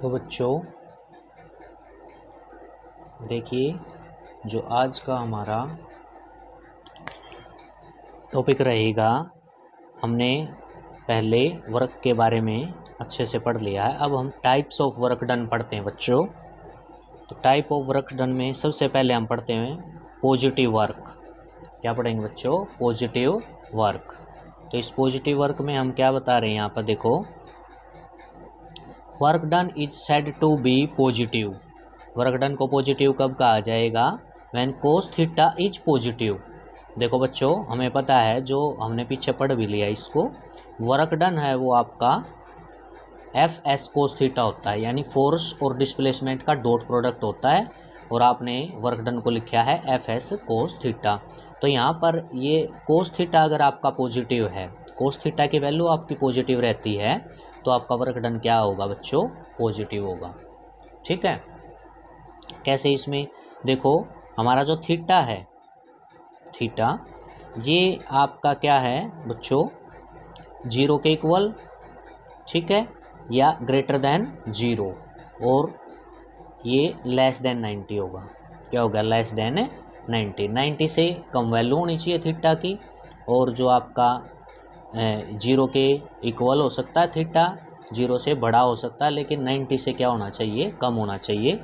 तो बच्चों देखिए, जो आज का हमारा टॉपिक रहेगा, हमने पहले वर्क के बारे में अच्छे से पढ़ लिया है। अब हम टाइप्स ऑफ वर्क डन पढ़ते हैं बच्चों। तो टाइप ऑफ वर्क डन में सबसे पहले हम पढ़ते हैं पॉजिटिव वर्क। क्या पढ़ेंगे बच्चों? Positive work. तो इस पॉजिटिव वर्क में हम क्या बता रहे हैं यहाँ पर देखो, work done is said to be positive. Work done को पॉजिटिव कब कहा जाएगा? When cos theta is positive. देखो बच्चों, हमें पता है, जो हमने पीछे पढ़ भी लिया इसको, वर्क डन है वो आपका एफ एस कोस थीटा होता है, यानी फोर्स और डिस्प्लेसमेंट का डॉट प्रोडक्ट होता है, और आपने वर्क डन को लिखा है एफ एस कोस थीटा। तो यहाँ पर ये कोस थीटा अगर आपका पॉजिटिव है, कोस थीटा की वैल्यू आपकी पॉजिटिव रहती है, तो आपका वर्क डन क्या होगा बच्चों? पॉजिटिव होगा। ठीक है। कैसे? इसमें देखो, हमारा जो थीटा है, थीटा ये आपका क्या है बच्चों? 0 के इक्वल, ठीक है, या ग्रेटर देन 0, और ये लेस देन 90 होगा। क्या होगा? Less than 90। 90 से कम वैल्यू होनी चाहिए थीटा की, और जो आपका 0 के इक्वल हो सकता है थीटा, 0 से बड़ा हो सकता है, लेकिन 90 से क्या होना चाहिए? कम होना चाहिए।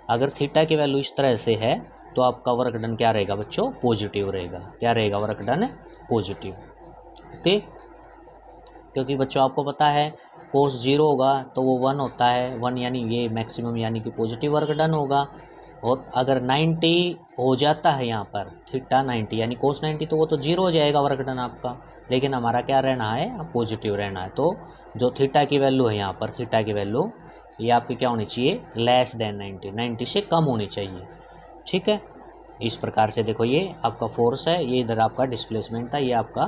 अगर थीटा की वैल्यू इस तरह से है तो आपका वर्क डन क्या रहेगा बच्चों? पॉजिटिव रहेगा। क्या रहेगा? Work done positive. ओके। क्योंकि बच्चों आपको पता है, कोस 0 होगा तो वो 1 होता है, 1 यानी ये मैक्सिमम, यानी कि पॉजिटिव वर्क डन होगा। और अगर 90 हो जाता है यहाँ पर, थीटा 90 यानी कोस 90, तो वो तो 0 हो जाएगा वर्क डन आपका। लेकिन हमारा क्या रहना है? पॉजिटिव रहना है। तो जो थीटा की वैल्यू है यहाँ पर, थीटा की वैल्यू ये आपकी क्या होनी चाहिए? लेस देन 90, 90 से कम होनी चाहिए। ठीक है। इस प्रकार से देखो, ये आपका फोर्स है, ये इधर आपका डिस्प्लेसमेंट था, ये आपका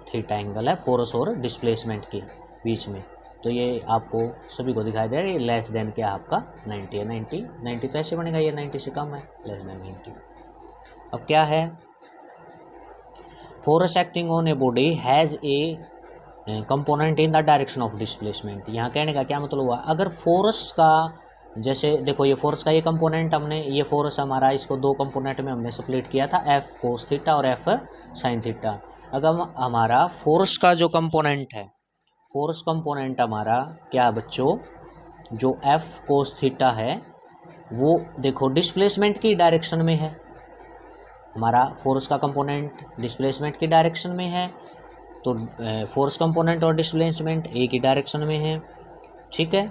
थीटा एंगल है फोर्स और डिस्प्लेसमेंट के बीच में। तो ये आपको सभी को दिखाई दे रहा है, ये लेस देन क्या आपका 90 है। 90 तो ऐसे बनेगा, ये 90 से कम है, लेस देन 90। अब क्या है? Force acting on a body has a component in the direction of displacement. यहाँ कहने का क्या मतलब हुआ? अगर फोर्स का, जैसे देखो, ये फोर्स का ये कंपोनेंट, हमने ये फोर्स हमारा, इसको दो कंपोनेंट में हमने स्प्लिट किया था, एफ कोस थीटा और एफ साइन थीटा। अगर हमारा फोर्स का जो कंपोनेंट है, फोर्स कंपोनेंट हमारा क्या है बच्चों? जो एफ कोस थीटा है, वो देखो डिस्प्लेसमेंट की डायरेक्शन में है। हमारा फोर्स का कंपोनेंट डिस्प्लेसमेंट की डायरेक्शन में है, तो फोर्स कंपोनेंट और डिस्प्लेसमेंट एक ही डायरेक्शन में है। ठीक है।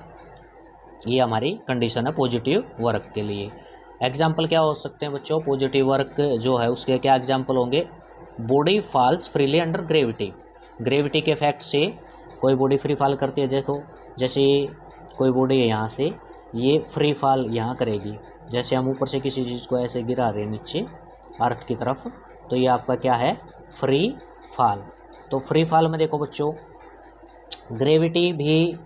ये हमारी कंडीशन है पॉजिटिव वर्क के लिए। एग्जाम्पल क्या हो सकते हैं बच्चों? पॉजिटिव वर्क जो है उसके क्या एग्जाम्पल होंगे? Body falls freely under gravity. Gravity के इफेक्ट से कोई बॉडी फ्री फॉल करती है। देखो, जैसे कोई बॉडी है, यहाँ से ये फ्री फॉल यहाँ करेगी। जैसे हम ऊपर से किसी चीज़ को ऐसे गिरा रहे हैं नीचे अर्थ की तरफ, तो ये आपका क्या है? Free fall. तो फ्री फॉल में देखो बच्चों, ग्रेविटी भी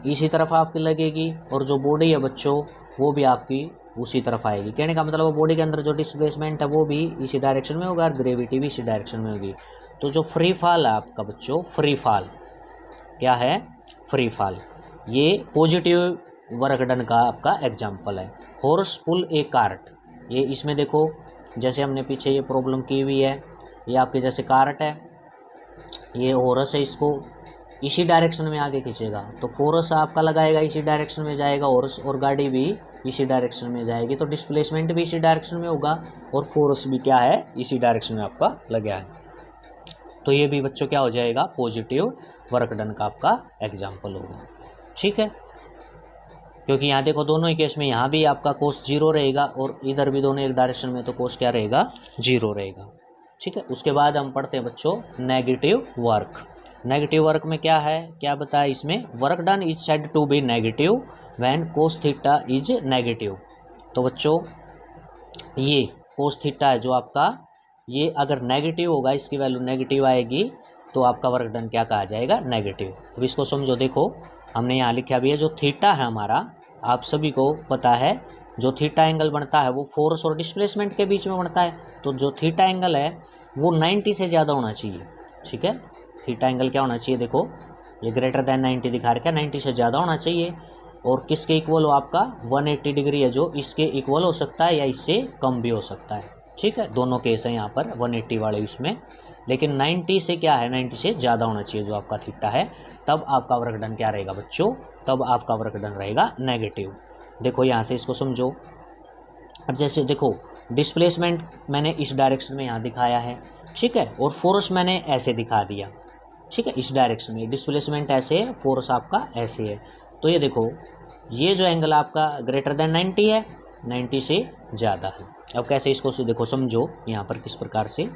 इसी तरफ आपकी लगेगी, और जो बॉडी है बच्चों वो भी आपकी उसी तरफ आएगी। कहने का मतलब बॉडी के अंदर जो डिस्प्लेसमेंट है वो भी इसी डायरेक्शन में होगा, और ग्रेविटी भी इसी डायरेक्शन में होगी। तो जो फ्री फॉल है आपका बच्चों, फ्री फॉल क्या है? Free fall. ये पॉजिटिव वर्क डन का आपका एग्जाम्पल है। हॉर्स पुल ए कार्ट, ये इसमें देखो, जैसे हमने पीछे ये प्रॉब्लम की हुई है, ये आपके जैसे कार्ट है, ये हॉर्स है, इसको इसी डायरेक्शन में आगे खींचेगा, तो फोर्स आपका लगाएगा इसी डायरेक्शन में जाएगा हॉर्स, और गाड़ी भी इसी डायरेक्शन में जाएगी, तो डिस्प्लेसमेंट भी इसी डायरेक्शन में होगा, और फोर्स भी क्या है? इसी डायरेक्शन में आपका लगा है। तो ये भी बच्चों क्या हो जाएगा? पॉजिटिव वर्क डन का आपका एग्जाम्पल होगा। ठीक है। क्योंकि यहाँ देखो, दोनों ही केस में यहाँ भी आपका कोस 0 रहेगा, और इधर भी दोनों एक डायरेक्शन में, तो कोस क्या रहेगा? 0 रहेगा। ठीक है। उसके बाद हम पढ़ते हैं बच्चों नेगेटिव वर्क। नेगेटिव वर्क में क्या है? क्या बताया इसमें? Work done is said to be negative when cos theta is negative. तो बच्चों ये कोस थीटा है जो आपका, ये अगर नेगेटिव होगा, इसकी वैल्यू नेगेटिव आएगी, तो आपका वर्क डन क्या कहा जाएगा? नेगेटिव। अब इसको समझो, देखो हमने यहाँ लिखा भी है, जो थीटा है हमारा, आप सभी को पता है, जो थीटा एंगल बनता है वो फोर्स और डिस्प्लेसमेंट के बीच में बनता है। तो जो थीटा एंगल है वो 90 से ज़्यादा होना चाहिए। ठीक है। थीटा एंगल क्या होना चाहिए? देखो, ये ग्रेटर देन 90 दिखा रखा है, 90 से ज़्यादा होना चाहिए। और किसके इक्वल हो आपका 180 डिग्री है जो इसके इक्वल हो सकता है या इससे कम भी हो सकता है। ठीक है, दोनों केस हैं यहाँ पर 180 वाले इसमें, लेकिन 90 से क्या है, 90 से ज़्यादा होना चाहिए जो आपका थीटा है, तब आपका वर्क डन क्या रहेगा बच्चों, तब आपका वर्क डन रहेगा नेगेटिव। देखो यहाँ से इसको समझो। अब जैसे देखो डिस्प्लेसमेंट मैंने इस डायरेक्शन में यहाँ दिखाया है, ठीक है, और फोर्स मैंने ऐसे दिखा दिया, ठीक है, इस डायरेक्शन में डिस्प्लेसमेंट ऐसे है, फोर्स आपका ऐसे है। तो ये देखो ये जो एंगल आपका ग्रेटर देन 90 है, 90 से ज़्यादा है। अब कैसे इसको देखो समझो यहाँ पर किस प्रकार से,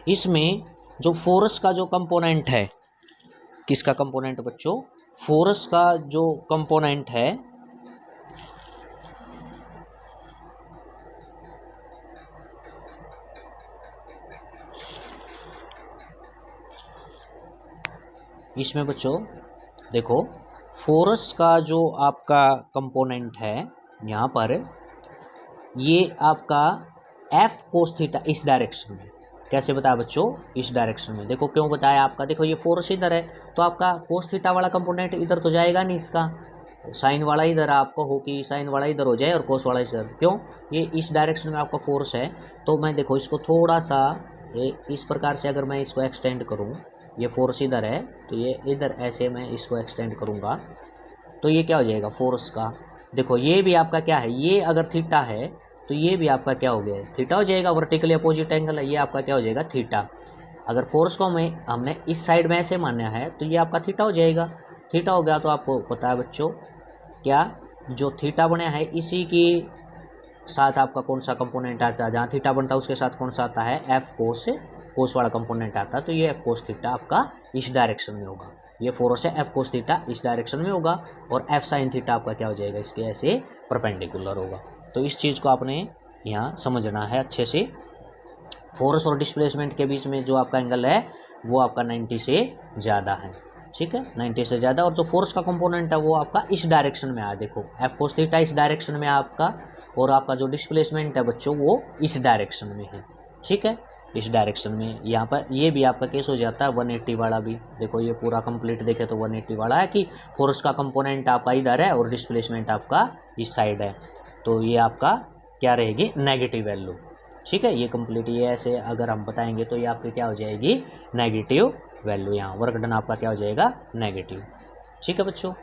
इसमें जो फोर्स का जो कंपोनेंट है, किसका कंपोनेंट बच्चों, फोर्स का जो कंपोनेंट है इसमें बच्चों देखो फोर्स का जो आपका कंपोनेंट है यहाँ पर, ये आपका एफ कोस थीटा इस डायरेक्शन में, कैसे बताया बच्चों, इस डायरेक्शन में। देखो क्यों बताया आपका, देखो ये फोर्स इधर है तो आपका कोस थीटा वाला कंपोनेंट इधर तो जाएगा नहीं, इसका साइन वाला इधर आपको हो कि साइन वाला इधर हो जाए और कोस वाला इधर, क्यों, ये इस डायरेक्शन में आपका फोर्स है। तो मैं देखो इसको थोड़ा सा इस प्रकार से अगर मैं इसको एक्सटेंड करूँ, ये फोर्स इधर है तो ये इधर ऐसे मैं इसको एक्सटेंड करूँगा तो ये क्या हो जाएगा फोर्स का, देखो ये भी आपका क्या है, ये अगर थीटा है तो ये भी आपका क्या हो गया, थीटा हो जाएगा, वर्टिकली अपोजिट एंगल है, ये आपका क्या हो जाएगा थीटा। अगर फोर्स को हमने इस साइड में ऐसे माना है तो ये आपका थीटा हो जाएगा। थीटा हो गया तो आपको पता है बच्चों क्या, जो थीटा बना है इसी की साथ आपका कौन सा कंपोनेंट आता है, जहाँ थीटा बनता है उसके साथ कौन सा आता है, एफ कोस, कोस वाला कंपोनेंट आता है। तो ये एफ कोस थीटा आपका इस डायरेक्शन में होगा, ये फोर्स है एफ कोस थीटा इस डायरेक्शन में होगा, और एफ साइन थीटा आपका क्या हो जाएगा, इसके ऐसे परपेंडिकुलर होगा। तो इस चीज़ को आपने यहाँ समझना है अच्छे से। फोर्स और डिस्प्लेसमेंट के बीच में जो आपका एंगल है वो आपका 90 से ज़्यादा है, ठीक है, 90 से ज़्यादा, और जो फोर्स का कंपोनेंट है वो आपका इस डायरेक्शन में आया, देखो एफ कोस थीटा इस डायरेक्शन में आपका, और आपका जो डिस्प्लेसमेंट है बच्चों वो इस डायरेक्शन में है, ठीक है, इस डायरेक्शन में। यहाँ पर ये भी आपका केस हो जाता है 180 वाला भी, देखो ये पूरा कंप्लीट देखे तो 180 वाला है कि फोर्स का कंपोनेंट आपका इधर है और डिस्प्लेसमेंट आपका इस साइड है, तो ये आपका क्या रहेगी, नेगेटिव वैल्यू, ठीक है, ये कंप्लीट, ये ऐसे अगर हम बताएंगे तो ये आपकी क्या हो जाएगी, नेगेटिव वैल्यू, यहाँ वर्क डन आपका क्या हो जाएगा, नेगेटिव, ठीक है बच्चों।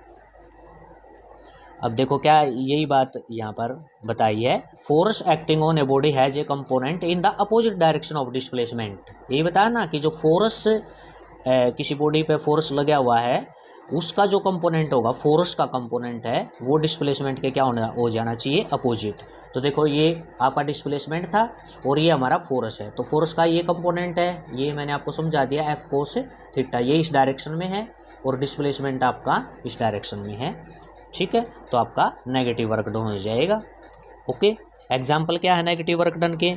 अब देखो क्या यही बात यहाँ पर बताई है, force acting on a body has a component in the opposite direction of displacement. यही बताया ना कि जो फोर्स किसी बॉडी पे फोर्स लगा हुआ है उसका जो कंपोनेंट होगा, फोर्स का कंपोनेंट है वो डिस्प्लेसमेंट के क्या होना हो जाना चाहिए, अपोजिट। तो देखो ये आपका डिस्प्लेसमेंट था और ये हमारा फोर्स है, तो फोर्स का ये कंपोनेंट है, ये मैंने आपको समझा दिया एफ कोस थीटा, ये इस डायरेक्शन में है और डिस्प्लेसमेंट आपका इस डायरेक्शन में है, ठीक है, तो आपका नेगेटिव वर्क डन हो जाएगा। ओके, एग्जाम्पल क्या है नेगेटिव वर्क डन के,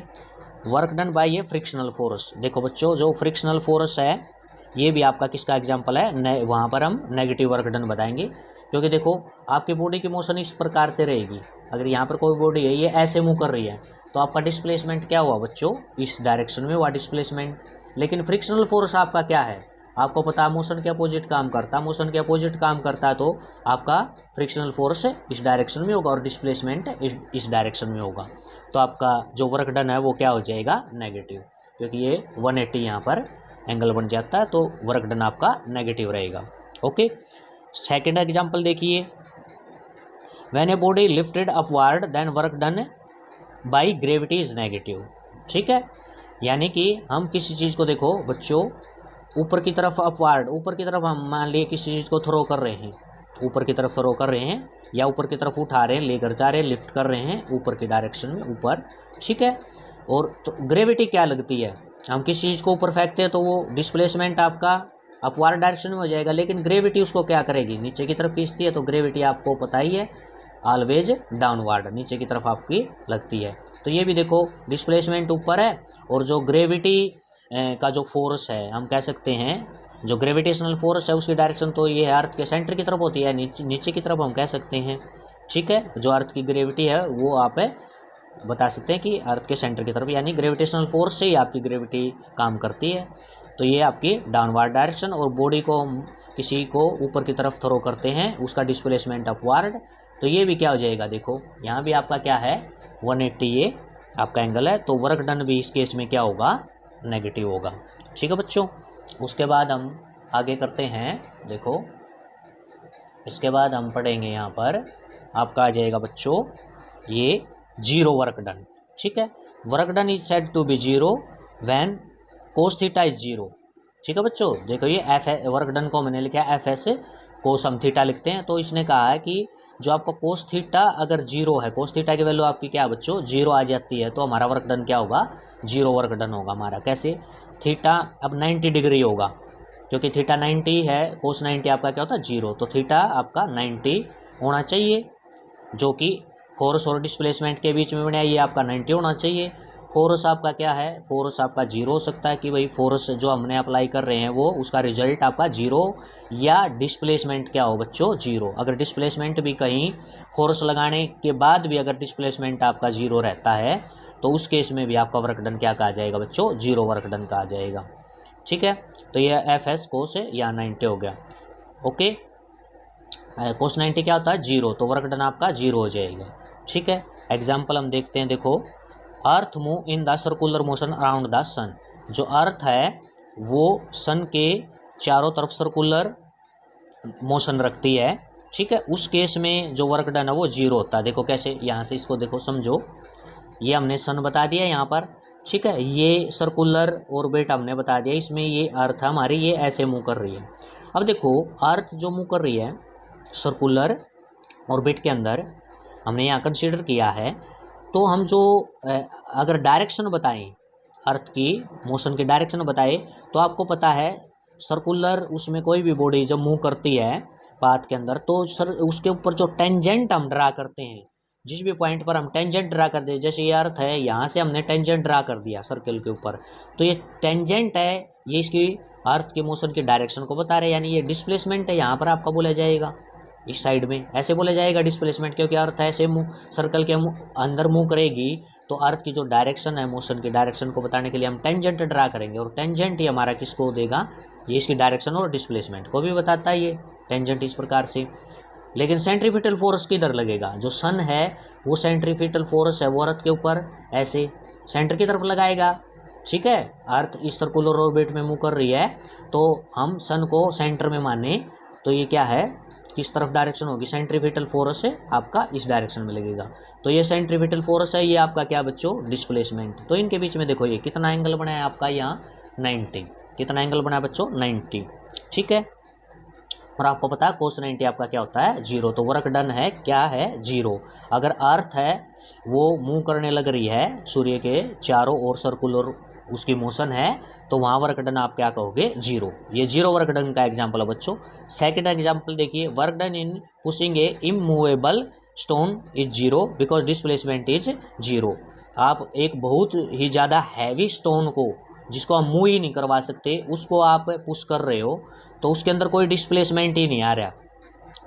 वर्क डन बाय ये फ्रिक्शनल फोर्स। देखो बच्चों जो फ्रिक्शनल फोर्स है ये भी आपका किसका एग्जाम्पल है, वहाँ पर हम नेगेटिव वर्क डन बताएंगे, क्योंकि देखो आपकी बॉडी की मोशन इस प्रकार से रहेगी, अगर यहाँ पर कोई बॉडी है ये ऐसे मूव कर रही है तो आपका डिस्प्लेसमेंट क्या हुआ बच्चों, इस डायरेक्शन में हुआ डिस्प्लेसमेंट। लेकिन फ्रिक्शनल फोर्स आपका क्या है, आपको पता है मोशन के अपोजिट काम करता है, मोशन के अपोजिट काम करता है तो आपका फ्रिक्शनल फोर्स इस डायरेक्शन में होगा और डिस्प्लेसमेंट इस डायरेक्शन में होगा, तो आपका जो वर्क डन है वो क्या हो जाएगा, नेगेटिव, क्योंकि ये 180 यहाँ पर एंगल बन जाता है तो वर्क डन आपका नेगेटिव रहेगा। ओके, सेकेंड एग्जाम्पल देखिए, when a body lifted upward then work done by gravity is negative, ठीक है, यानी कि हम किसी चीज़ को देखो बच्चों ऊपर की तरफ अपवार्ड, ऊपर की तरफ हम मान लिए किसी चीज़ को थ्रो कर रहे हैं, ऊपर की तरफ थ्रो कर रहे हैं या ऊपर की तरफ उठा रहे हैं, लेकर जा रहे हैं, लिफ्ट कर रहे हैं ऊपर की डायरेक्शन में ऊपर, ठीक है, और तो ग्रेविटी क्या लगती है, हम किसी चीज़ को ऊपर फेंकते हैं तो वो डिस्प्लेसमेंट आपका अपवार्ड डायरेक्शन में हो जाएगा, लेकिन ग्रेविटी उसको क्या करेगी, नीचे की तरफ खींचती है, तो ग्रेविटी आपको पता ही है ऑलवेज डाउनवर्ड, नीचे की तरफ आपकी लगती है। तो ये भी देखो डिस्प्लेसमेंट ऊपर है और जो ग्रेविटी का जो फोर्स है हम कह सकते हैं, जो ग्रेविटेशनल फोर्स है उसकी डायरेक्शन तो ये अर्थ के सेंटर की तरफ होती है, नीचे की तरफ हम कह सकते हैं, ठीक है, जो अर्थ की ग्रेविटी है वो आप बता सकते हैं कि अर्थ के सेंटर की तरफ, यानी ग्रेविटेशनल फोर्स से ही आपकी ग्रेविटी काम करती है। तो ये आपकी डाउनवर्ड डायरेक्शन, और बॉडी को हम किसी को ऊपर की तरफ थ्रो करते हैं उसका डिस्प्लेसमेंट अपवार्ड, तो ये भी क्या हो जाएगा, देखो यहाँ भी आपका क्या है 180 ये आपका एंगल है, तो वर्क डन भी इस केस में क्या होगा, नेगेटिव होगा। ठीक है बच्चों, उसके बाद हम आगे करते हैं, देखो इसके बाद हम पढ़ेंगे यहाँ पर आपका आ जाएगा बच्चों ये जीरो वर्क डन। ठीक है, work done is said to be zero when cos theta is zero. ठीक है बच्चों, देखो ये एफ वर्क डन को मैंने लिखा है एफ एस कोस हम थीटा लिखते हैं, तो इसने कहा है कि जो आपका कोस थीटा अगर जीरो है, कोस थीटा की वैल्यू आपकी क्या है बच्चों, जीरो आ जाती है, तो हमारा वर्क डन क्या होगा, जीरो वर्क डन होगा हमारा। कैसे, थीटा अब 90 डिग्री होगा, क्योंकि थीटा 90 है, कोस 90 आपका क्या होता है जीरो, तो थीटा आपका 90 होना चाहिए, जो कि फोर्स और डिस्प्लेसमेंट के बीच में बना ये आपका 90 होना चाहिए। फोर्स आपका क्या है, फोर्स आपका जीरो हो सकता है कि भाई फोर्स जो हमने अप्लाई कर रहे हैं वो उसका रिजल्ट आपका जीरो, या डिस्प्लेसमेंट क्या हो बच्चों, जीरो। अगर डिस्प्लेसमेंट भी कहीं फोर्स लगाने के बाद भी अगर डिस्प्लेसमेंट आपका जीरो रहता है, तो उस केस में भी आपका वर्क डन क्या कहा जाएगा बच्चों, जीरो वर्क डन कहा जाएगा। ठीक है, तो ये एफ एस कोस है या 90 हो गया। ओके, कोस 90 क्या होता है, जीरो, तो वर्क डन आपका जीरो हो जाएगा। ठीक है, एग्जाम्पल हम देखते हैं, देखो earth move in the circular motion around the sun. जो अर्थ है वो सन के चारों तरफ सर्कुलर मोशन रखती है। ठीक है, उस केस में जो वर्क डन है वो जीरो होता है। देखो कैसे, यहाँ से इसको देखो समझो, ये हमने सन बता दिया यहाँ पर। ठीक है, ये सर्कुलर ऑर्बिट हमने बता दिया, इसमें ये अर्थ हमारी ये ऐसे मूव कर रही है। अब देखो अर्थ जो मूव कर रही है सर्कुलर ऑर्बिट के अंदर, हमने यहाँ कंसीडर किया है, तो हम जो अगर डायरेक्शन बताएं, अर्थ की मोशन की डायरेक्शन बताएं, तो आपको पता है सर्कुलर उसमें कोई भी बॉडी जब मूव करती है पाथ के अंदर, तो सर उसके ऊपर जो टेंजेंट हम ड्रा करते हैं, जिस भी पॉइंट पर हम टेंजेंट ड्रा कर दे, जैसे ये अर्थ है यहाँ से हमने टेंजेंट ड्रा कर दिया सर्कल के ऊपर, तो ये टेंजेंट है, ये इसकी अर्थ की मोशन की डायरेक्शन को बता रहे हैं, यानी ये डिस्प्लेसमेंट है यहाँ पर आपका बोला जाएगा, इस साइड में ऐसे बोला जाएगा डिस्प्लेसमेंट, क्योंकि अर्थ ऐसे मूव सर्कल के अंदर मूव करेगी, तो अर्थ की जो डायरेक्शन है मोशन की डायरेक्शन को बताने के लिए हम टेंजेंट ड्रा करेंगे, और टेंजेंट ही हमारा किसको देगा, ये इसकी डायरेक्शन और डिस्प्लेसमेंट को भी बताता है ये टेंजेंट इस प्रकार से। लेकिन सेंट्रीफ्यूगल फोर्स किधर लगेगा, जो सन है वो सेंट्रीफ्यूगल फोर्स है वो अर्थ के ऊपर ऐसे सेंटर की तरफ लगाएगा। ठीक है, अर्थ इस सर्कुलर ऑर्बिट में मूव कर रही है, तो हम सन को सेंटर में माने, तो ये क्या है, किस तरफ डायरेक्शन होगी, सेंट्रीफ्यूगल फोर्स है आपका इस डायरेक्शन में लगेगा, तो ये सेंट्रीफ्यूगल फोर्स है, ये आपका क्या बच्चों, डिस्प्लेसमेंट। तो इनके बीच में देखो ये कितना एंगल बना है आपका यहाँ 90, कितना एंगल बना है बच्चों 90। ठीक है, और आपको पता है कोस 90 आपका क्या होता है, जीरो, तो वर्क डन है क्या है, जीरो। अगर अर्थ है वो मूव करने लग रही है सूर्य के चारों ओर सर्कुलर उसकी मोशन है, तो वहाँ वर्क डन आप क्या कहोगे, जीरो। ये जीरो वर्क डन का एग्जाम्पल है बच्चों। सेकंड एग्जाम्पल देखिए, work done in pushing A immovable stone is zero because displacement is zero. आप एक बहुत ही ज़्यादा हैवी स्टोन को, जिसको आप मूव ही नहीं करवा सकते, उसको आप पुश कर रहे हो, तो उसके अंदर कोई डिस्प्लेसमेंट ही नहीं आ रहा।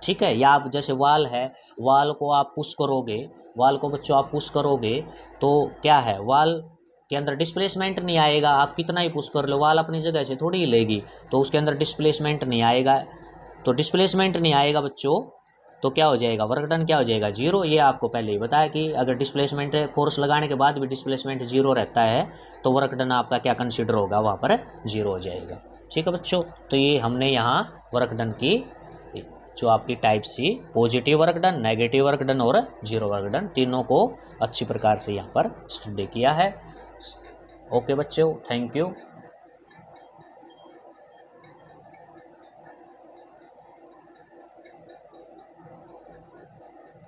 ठीक है, या आप जैसे वाल है, वाल को आप पुश करोगे, वाल को बच्चों आप पुश करोगे, तो क्या है, वाल के अंदर डिस्प्लेसमेंट नहीं आएगा, आप कितना ही पुश कर लो वाल अपनी जगह से थोड़ी ही लेगी, तो उसके अंदर डिस्प्लेसमेंट नहीं आएगा। तो डिस्प्लेसमेंट नहीं आएगा बच्चों, तो क्या हो जाएगा, वर्क डन क्या हो जाएगा, जीरो। ये आपको पहले ही बताया कि अगर डिस्प्लेसमेंट फोर्स लगाने के बाद भी डिस्प्लेसमेंट जीरो रहता है, तो वर्क डन आपका क्या कंसिडर होगा, वहाँ पर जीरो हो जाएगा। ठीक है बच्चों, तो ये हमने यहाँ वर्क डन की जो आपकी types, positive work done, negative work done और जीरो वर्क डन, तीनों को अच्छी प्रकार से यहाँ पर स्टडी किया है। ओके बच्चों, थैंक यू।